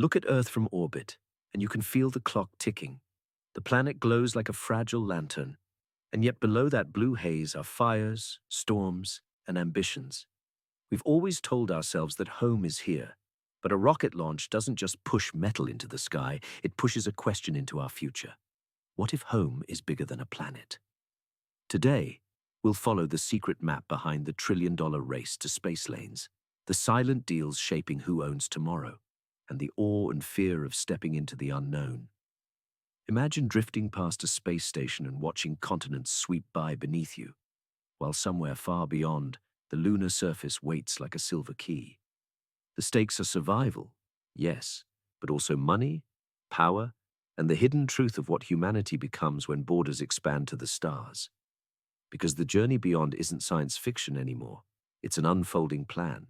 Look at Earth from orbit, and you can feel the clock ticking. The planet glows like a fragile lantern, and yet below that blue haze are fires, storms, and ambitions. We've always told ourselves that home is here, but a rocket launch doesn't just push metal into the sky, it pushes a question into our future. What if home is bigger than a planet? Today, we'll follow the secret map behind the trillion-dollar race to space lanes, the silent deals shaping who owns tomorrow, and the awe and fear of stepping into the unknown. Imagine drifting past a space station and watching continents sweep by beneath you, while somewhere far beyond, the lunar surface waits like a silver key. The stakes are survival, yes, but also money, power, and the hidden truth of what humanity becomes when borders expand to the stars. Because the journey beyond isn't science fiction anymore, it's an unfolding plan.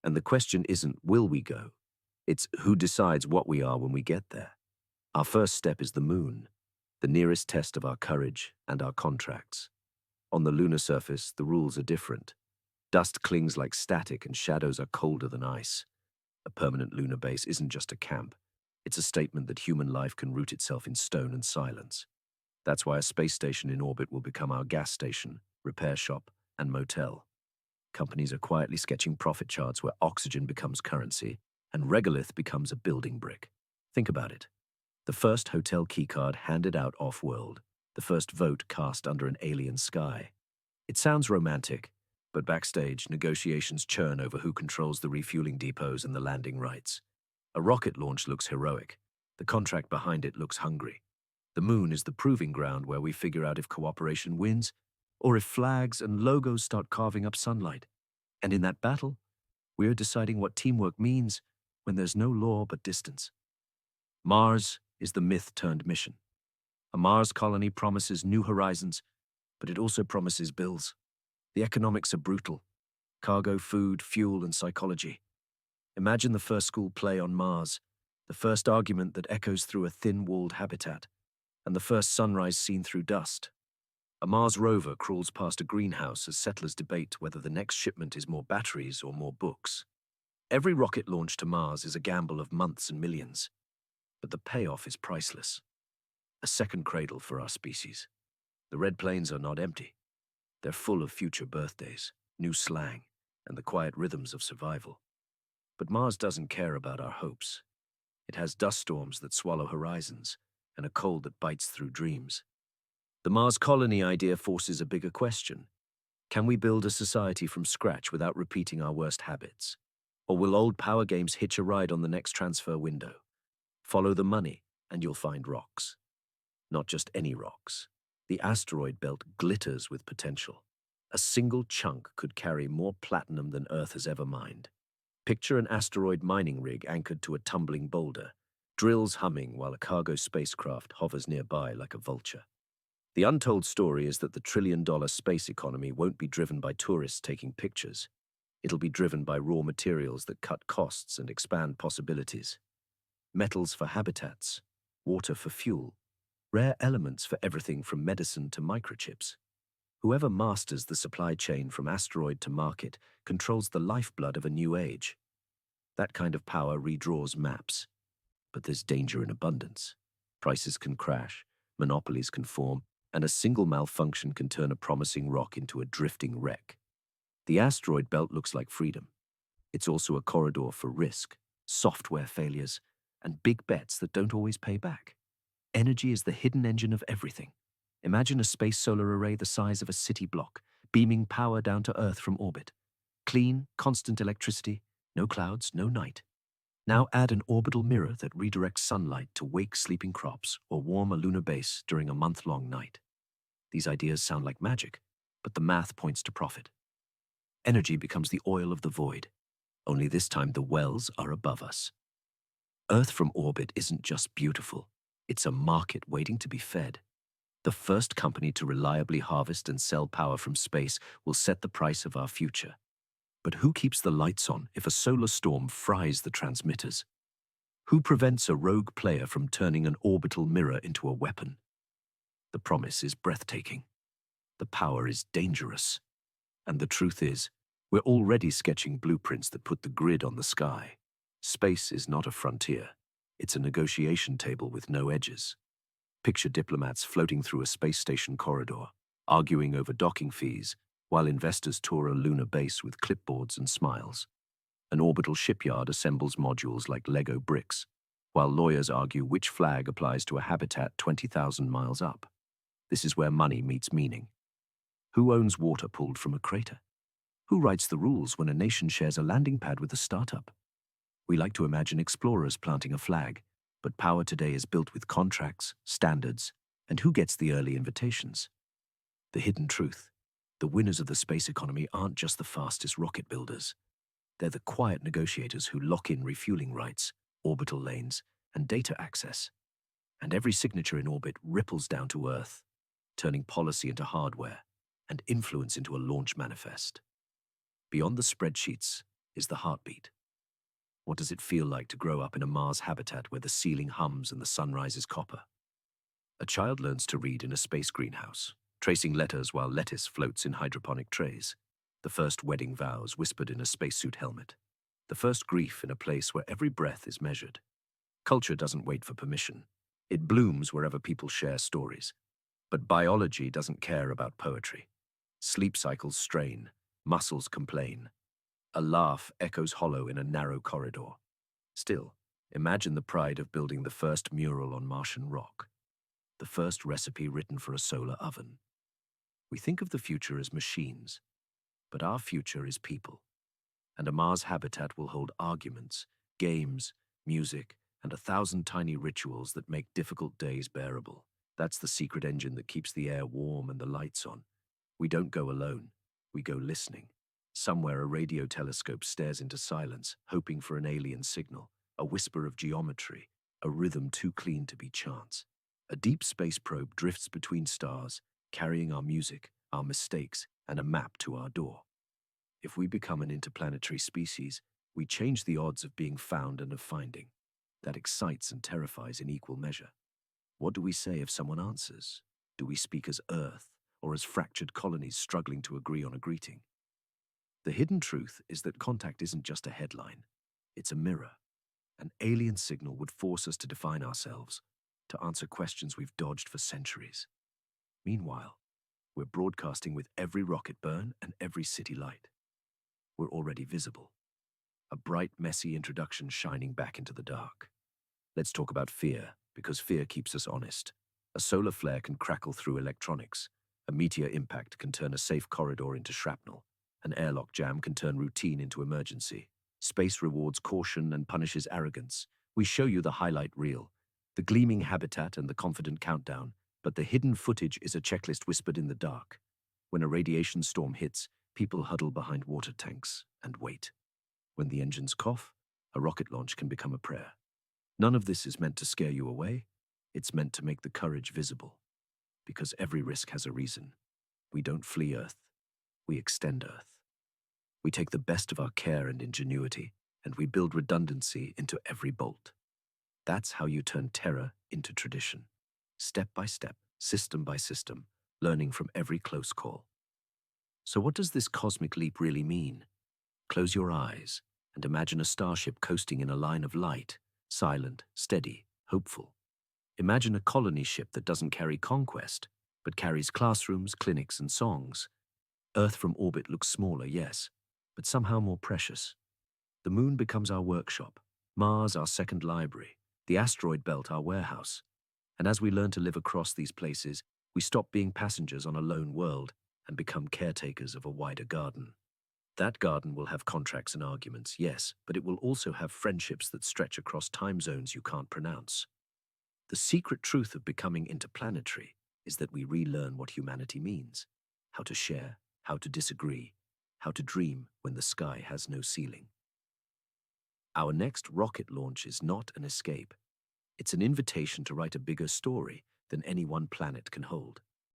And the question isn't, will we go? It's who decides what we are when we get there. Our first step is the moon, the nearest test of our courage and our contracts. On the lunar surface, the rules are different. Dust clings like static and shadows are colder than ice. A permanent lunar base isn't just a camp. It's a statement that human life can root itself in stone and silence. That's why a space station in orbit will become our gas station, repair shop, and motel. Companies are quietly sketching profit charts where oxygen becomes currency and regolith becomes a building brick. Think about it. The first hotel keycard handed out off-world, the first vote cast under an alien sky. It sounds romantic, but backstage, negotiations churn over who controls the refueling depots and the landing rights. A rocket launch looks heroic. The contract behind it looks hungry. The moon is the proving ground where we figure out if cooperation wins or if flags and logos start carving up sunlight. And in that battle, we're deciding what teamwork means when there's no law but distance. Mars is the myth-turned-mission. A Mars colony promises new horizons, but it also promises bills. The economics are brutal. Cargo, food, fuel, and psychology. Imagine the first school play on Mars, the first argument that echoes through a thin-walled habitat, and the first sunrise seen through dust. A Mars rover crawls past a greenhouse as settlers debate whether the next shipment is more batteries or more books. Every rocket launch to Mars is a gamble of months and millions, but the payoff is priceless. A second cradle for our species. The red plains are not empty. They're full of future birthdays, new slang, and the quiet rhythms of survival. But Mars doesn't care about our hopes. It has dust storms that swallow horizons, and a cold that bites through dreams. The Mars colony idea forces a bigger question. Can we build a society from scratch without repeating our worst habits? Or will old power games hitch a ride on the next transfer window? Follow the money, and you'll find rocks. Not just any rocks. The asteroid belt glitters with potential. A single chunk could carry more platinum than Earth has ever mined. Picture an asteroid mining rig anchored to a tumbling boulder, drills humming while a cargo spacecraft hovers nearby like a vulture. The untold story is that the trillion-dollar space economy won't be driven by tourists taking pictures. It'll be driven by raw materials that cut costs and expand possibilities. Metals for habitats, water for fuel, rare elements for everything from medicine to microchips. Whoever masters the supply chain from asteroid to market controls the lifeblood of a new age. That kind of power redraws maps. But there's danger in abundance. Prices can crash, monopolies can form, and a single malfunction can turn a promising rock into a drifting wreck. The asteroid belt looks like freedom. It's also a corridor for risk, software failures, and big bets that don't always pay back. Energy is the hidden engine of everything. Imagine a space solar array the size of a city block, beaming power down to Earth from orbit. Clean, constant electricity, no clouds, no night. Now add an orbital mirror that redirects sunlight to wake sleeping crops or warm a lunar base during a month-long night. These ideas sound like magic, but the math points to profit. Energy becomes the oil of the void, only this time the wells are above us. Earth from orbit isn't just beautiful, it's a market waiting to be fed. The first company to reliably harvest and sell power from space will set the price of our future. But who keeps the lights on if a solar storm fries the transmitters? Who prevents a rogue player from turning an orbital mirror into a weapon? The promise is breathtaking. The power is dangerous. And the truth is, we're already sketching blueprints that put the grid on the sky. Space is not a frontier. It's a negotiation table with no edges. Picture diplomats floating through a space station corridor, arguing over docking fees, while investors tour a lunar base with clipboards and smiles. An orbital shipyard assembles modules like Lego bricks, while lawyers argue which flag applies to a habitat 20,000 miles up. This is where money meets meaning. Who owns water pulled from a crater? Who writes the rules when a nation shares a landing pad with a startup? We like to imagine explorers planting a flag, but power today is built with contracts, standards, and who gets the early invitations? The hidden truth. The winners of the space economy aren't just the fastest rocket builders. They're the quiet negotiators who lock in refueling rights, orbital lanes, and data access. And every signature in orbit ripples down to Earth, turning policy into hardware and influence into a launch manifest. Beyond the spreadsheets is the heartbeat. What does it feel like to grow up in a Mars habitat where the ceiling hums and the sunrise is copper? A child learns to read in a space greenhouse, tracing letters while lettuce floats in hydroponic trays. The first wedding vows whispered in a spacesuit helmet. The first grief in a place where every breath is measured. Culture doesn't wait for permission. It blooms wherever people share stories. But biology doesn't care about poetry. Sleep cycles strain, muscles complain. A laugh echoes hollow in a narrow corridor. Still, imagine the pride of building the first mural on Martian rock, the first recipe written for a solar oven. We think of the future as machines, but our future is people. And a Mars habitat will hold arguments, games, music, and 1,000 tiny rituals that make difficult days bearable. That's the secret engine that keeps the air warm and the lights on. We don't go alone, we go listening. Somewhere a radio telescope stares into silence, hoping for an alien signal, a whisper of geometry, a rhythm too clean to be chance. A deep space probe drifts between stars, carrying our music, our mistakes, and a map to our door. If we become an interplanetary species, we change the odds of being found and of finding. That excites and terrifies in equal measure. What do we say if someone answers? Do we speak as Earth, or as fractured colonies struggling to agree on a greeting? The hidden truth is that contact isn't just a headline. It's a mirror. An alien signal would force us to define ourselves, to answer questions we've dodged for centuries. Meanwhile, we're broadcasting with every rocket burn and every city light. We're already visible. A bright, messy introduction shining back into the dark. Let's talk about fear, because fear keeps us honest. A solar flare can crackle through electronics. A meteor impact can turn a safe corridor into shrapnel. An airlock jam can turn routine into emergency. Space rewards caution and punishes arrogance. We show you the highlight reel, the gleaming habitat and the confident countdown, but the hidden footage is a checklist whispered in the dark. When a radiation storm hits, people huddle behind water tanks and wait. When the engines cough, a rocket launch can become a prayer. None of this is meant to scare you away. It's meant to make the courage visible. Because every risk has a reason. We don't flee Earth. We extend Earth. We take the best of our care and ingenuity, and we build redundancy into every bolt. That's how you turn terror into tradition. Step by step, system by system, learning from every close call. So what does this cosmic leap really mean? Close your eyes and imagine a starship coasting in a line of light, silent, steady, hopeful. Imagine a colony ship that doesn't carry conquest, but carries classrooms, clinics, and songs. Earth from orbit looks smaller, yes, but somehow more precious. The moon becomes our workshop, Mars our second library, the asteroid belt our warehouse. And as we learn to live across these places, we stop being passengers on a lone world and become caretakers of a wider garden. That garden will have contracts and arguments, yes, but it will also have friendships that stretch across time zones you can't pronounce. The secret truth of becoming interplanetary is that we relearn what humanity means, how to share, how to disagree, how to dream when the sky has no ceiling. Our next rocket launch is not an escape. It's an invitation to write a bigger story than any one planet can hold.